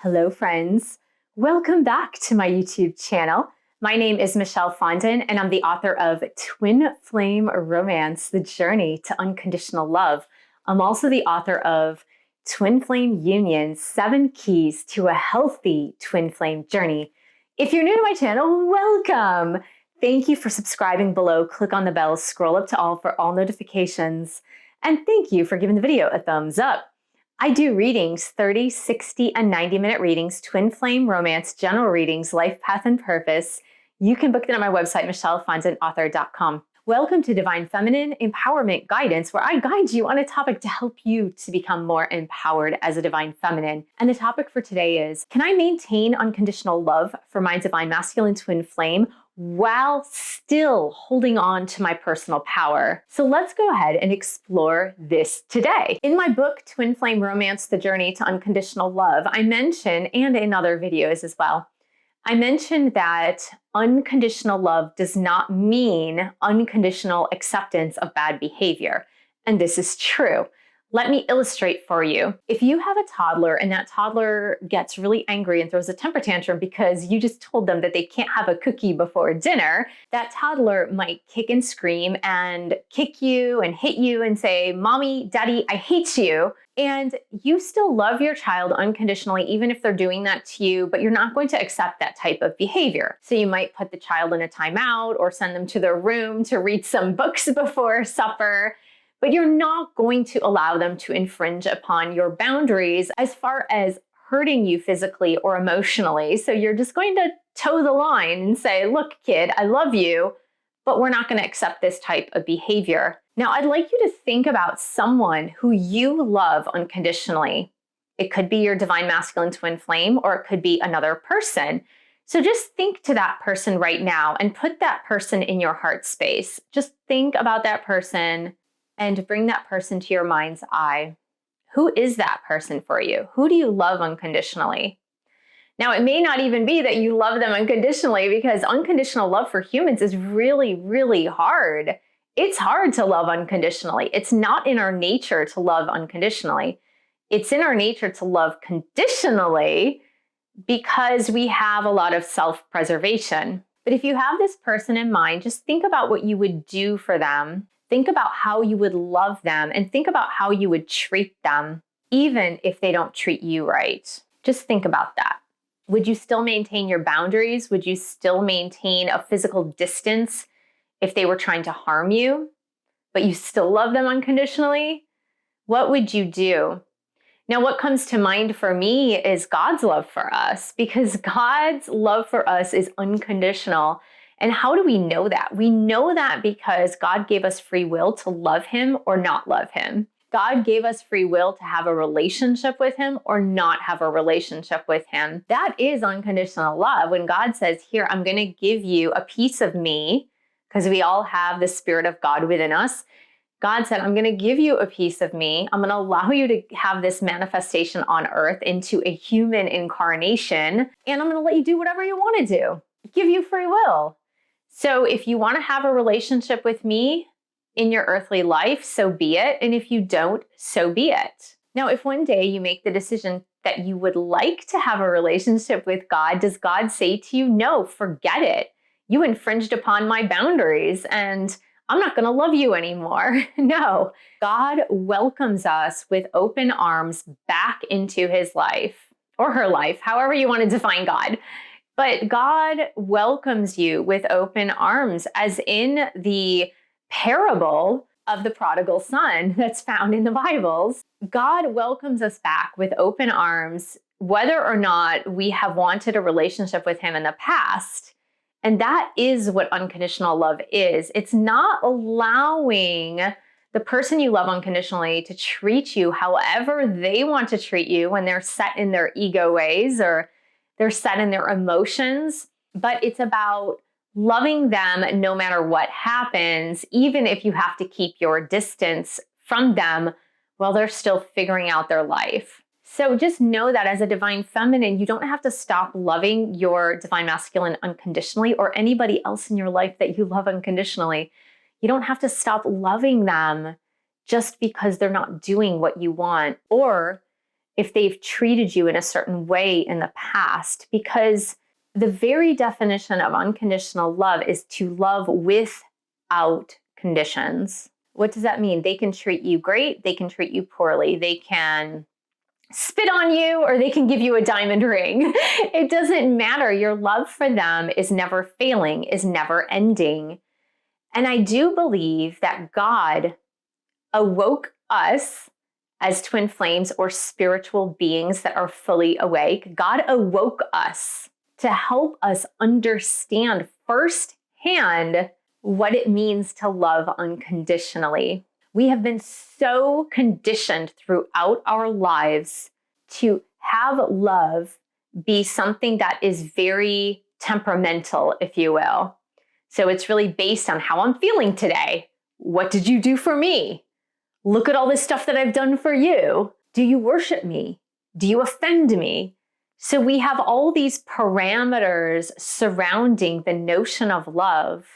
Hello, friends. Welcome back to my YouTube channel. My name is Michelle Fondin, and I'm the author of Twin Flame Romance, The Journey to Unconditional Love. I'm also the author of Twin Flame Union, 7 Keys to a Healthy Twin Flame Journey. If you're new to my channel, welcome. Thank you for subscribing below. Click on the bell, scroll up to all for all notifications. And thank you for giving the video a thumbs up. I do readings, 30, 60, and 90-minute readings, twin flame romance, general readings, life path and purpose. You can book them on my website, michellefondinauthor.com. Welcome to Divine Feminine Empowerment Guidance, where I guide you on a topic to help you to become more empowered as a divine feminine. And the topic for today is, can I maintain unconditional love for my divine masculine twin flame while still holding on to my personal power? So let's go ahead and explore this today. In my book, Twin Flame Romance, The Journey to Unconditional Love, I mention, and in other videos as well, I mentioned that unconditional love does not mean unconditional acceptance of bad behavior. And this is true. Let me illustrate for you. If you have a toddler and that toddler gets really angry and throws a temper tantrum because you just told them that they can't have a cookie before dinner, that toddler might kick and scream and kick you and hit you and say, "Mommy, Daddy, I hate you." And you still love your child unconditionally, even if they're doing that to you, but you're not going to accept that type of behavior. So you might put the child in a timeout or send them to their room to read some books before supper. But you're not going to allow them to infringe upon your boundaries as far as hurting you physically or emotionally. So you're just going to toe the line and say, "Look, kid, I love you, but we're not going to accept this type of behavior." Now, I'd like you to think about someone who you love unconditionally. It could be your divine masculine twin flame, or it could be another person. So just think to that person right now and put that person in your heart space. Just think about that person and bring that person to your mind's eye. Who is that person for you? Who do you love unconditionally? Now, it may not even be that you love them unconditionally, because unconditional love for humans is really, really hard. It's hard to love unconditionally. It's not in our nature to love unconditionally. It's in our nature to love conditionally because we have a lot of self-preservation. But if you have this person in mind, just think about what you would do for them. Think about how you would love them, and think about how you would treat them, even if they don't treat you right. Just think about that. Would you still maintain your boundaries? Would you still maintain a physical distance if they were trying to harm you, but you still love them unconditionally? What would you do? Now, what comes to mind for me is God's love for us, because God's love for us is unconditional. And how do we know that? We know that because God gave us free will to love him or not love him. God gave us free will to have a relationship with him or not have a relationship with him. That is unconditional love. When God says, "Here, I'm going to give you a piece of me," because we all have the Spirit of God within us. God said, "I'm going to give you a piece of me. I'm going to allow you to have this manifestation on earth into a human incarnation, and I'm going to let you do whatever you want to do. Give you free will." So if you want to have a relationship with me in your earthly life, so be it. And if you don't, so be it. Now, if one day you make the decision that you would like to have a relationship with God, does God say to you, "No, forget it. You infringed upon my boundaries and I'm not going to love you anymore"? No, God welcomes us with open arms back into his life or her life, however you want to define God. But God welcomes you with open arms, as in the parable of the prodigal son that's found in the Bibles. God welcomes us back with open arms, whether or not we have wanted a relationship with him in the past. And that is what unconditional love is. It's not allowing the person you love unconditionally to treat you however they want to treat you when they're set in their ego ways or they're set in their emotions, but it's about loving them no matter what happens, even if you have to keep your distance from them while they're still figuring out their life. So just know that as a divine feminine, you don't have to stop loving your divine masculine unconditionally, or anybody else in your life that you love unconditionally. You don't have to stop loving them just because they're not doing what you want, or if they've treated you in a certain way in the past, because the very definition of unconditional love is to love without conditions. What does that mean? They can treat you great, they can treat you poorly, they can spit on you, or they can give you a diamond ring. It doesn't matter. Your love for them is never failing, is never ending. And I do believe that God awoke us as twin flames or spiritual beings that are fully awake. God awoke us to help us understand firsthand what it means to love unconditionally. We have been so conditioned throughout our lives to have love be something that is very temperamental, if you will. So it's really based on how I'm feeling today. What did you do for me? Look at all this stuff that I've done for you. Do you worship me? Do you offend me? So we have all these parameters surrounding the notion of love.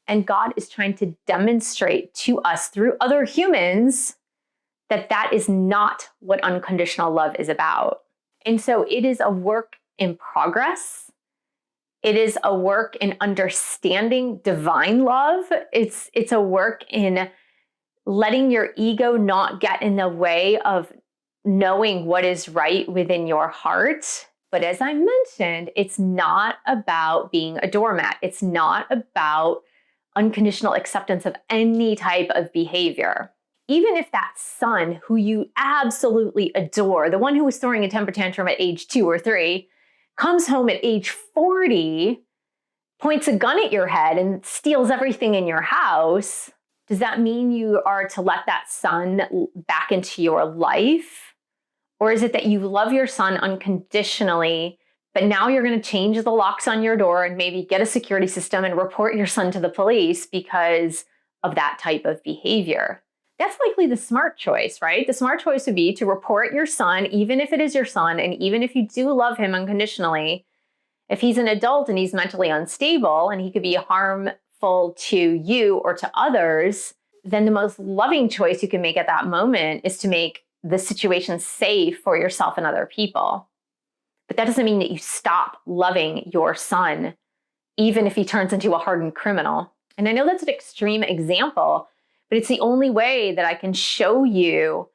And God is trying to demonstrate to us through other humans that that is not what unconditional love is about. And so it is a work in progress. It is a work in understanding divine love. It's a work in letting your ego not get in the way of knowing what is right within your heart. But as I mentioned, it's not about being a doormat. It's not about unconditional acceptance of any type of behavior. Even if that son who you absolutely adore, the one who was throwing a temper tantrum at age 2 or 3, comes home at age 40, points a gun at your head and steals everything in your house, does that mean you are to let that son back into your life? Or is it that you love your son unconditionally, but now you're going to change the locks on your door and maybe get a security system and report your son to the police because of that type of behavior? That's likely the smart choice, right? The smart choice would be to report your son, even if it is your son, and even if you do love him unconditionally. If he's an adult and he's mentally unstable and he could be harmful to you or to others, then the most loving choice you can make at that moment is to make the situation safe for yourself and other people. But that doesn't mean that you stop loving your son, even if he turns into a hardened criminal. And I know that's an extreme example, but it's the only way that I can show you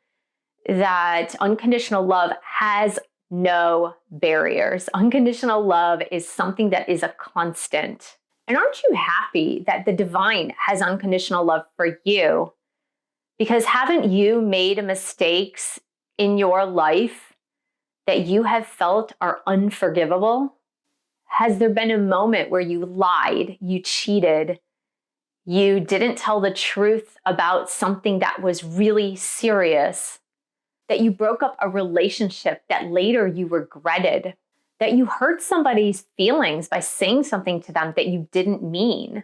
that unconditional love has no barriers. Unconditional love is something that is a constant. And aren't you happy that the divine has unconditional love for you? Because haven't you made mistakes in your life that you have felt are unforgivable? Has there been a moment where you lied, you cheated, you didn't tell the truth about something that was really serious, that you broke up a relationship that later you regretted, that you hurt somebody's feelings by saying something to them that you didn't mean?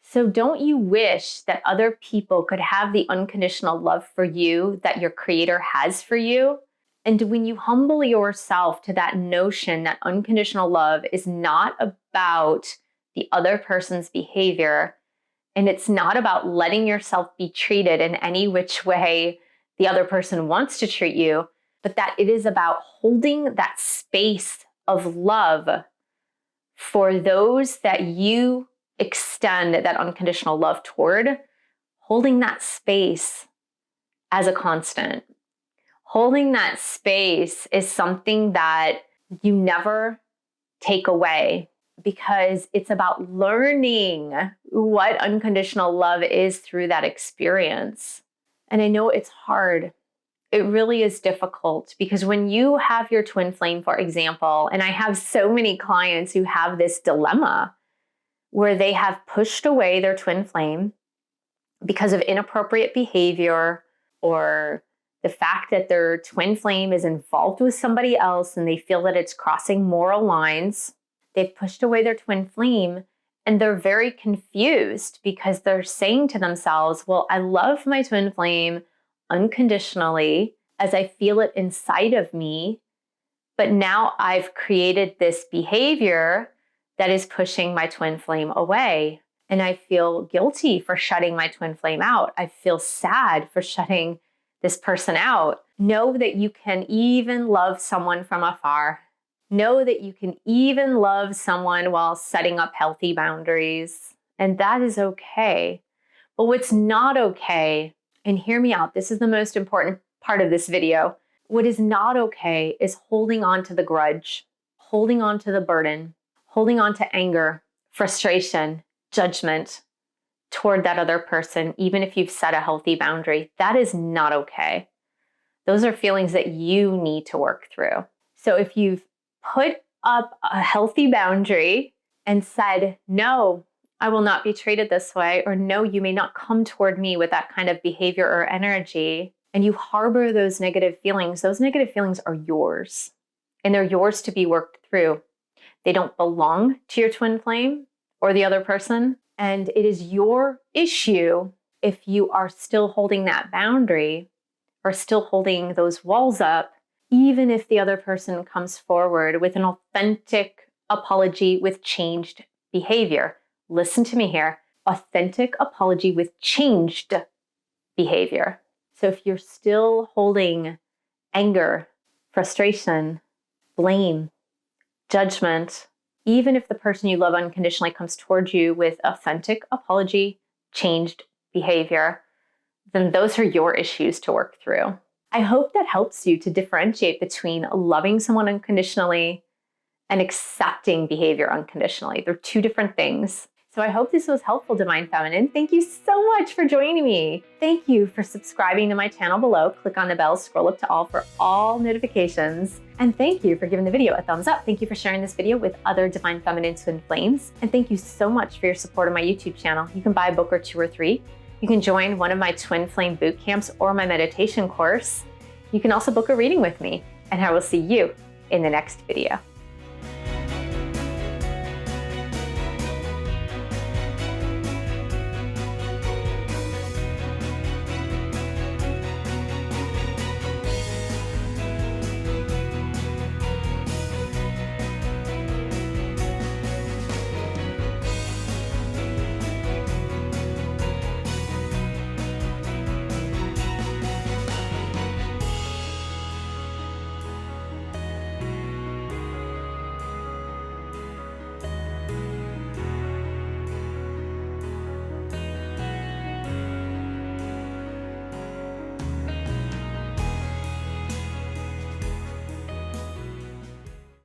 So don't you wish that other people could have the unconditional love for you that your Creator has for you? And when you humble yourself to that notion that unconditional love is not about the other person's behavior, and it's not about letting yourself be treated in any which way the other person wants to treat you, but that it is about holding that space of love for those that you extend that unconditional love toward, holding that space as a constant. Holding that space is something that you never take away, because it's about learning what unconditional love is through that experience. And I know it's hard. It really is difficult, because when you have your twin flame, for example, and I have so many clients who have this dilemma where they have pushed away their twin flame because of inappropriate behavior, or the fact that their twin flame is involved with somebody else and they feel that it's crossing moral lines. They've pushed away their twin flame and they're very confused because they're saying to themselves, well, I love my twin flame unconditionally as I feel it inside of me, but now I've created this behavior that is pushing my twin flame away. And I feel guilty for shutting my twin flame out. I feel sad for shutting this person out. Know that you can even love someone from afar. Know that you can even love someone while setting up healthy boundaries. And that is okay. But what's not okay, and hear me out, this is the most important part of this video. What is not okay is holding on to the grudge, holding on to the burden, holding on to anger, frustration, judgment toward that other person, even if you've set a healthy boundary. That is not okay. Those are feelings that you need to work through. So if you've put up a healthy boundary and said, no, I will not be treated this way, or no, you may not come toward me with that kind of behavior or energy, and you harbor those negative feelings are yours, and they're yours to be worked through. They don't belong to your twin flame or the other person, and it is your issue if you are still holding that boundary or still holding those walls up, even if the other person comes forward with an authentic apology with changed behavior. Listen to me here. Authentic apology with changed behavior. So if you're still holding anger, frustration, blame, judgment, even if the person you love unconditionally comes towards you with authentic apology, changed behavior, then those are your issues to work through. I hope that helps you to differentiate between loving someone unconditionally and accepting behavior unconditionally. They're two different things. So I hope this was helpful, Divine Feminine. Thank you so much for joining me. Thank you for subscribing to my channel below. Click on the bell, scroll up to all for all notifications. And thank you for giving the video a thumbs up. Thank you for sharing this video with other Divine Feminine twin flames. And thank you so much for your support of my YouTube channel. You can buy a book or 2 or 3. You can join one of my twin flame boot camps or my meditation course. You can also book a reading with me, and I will see you in the next video.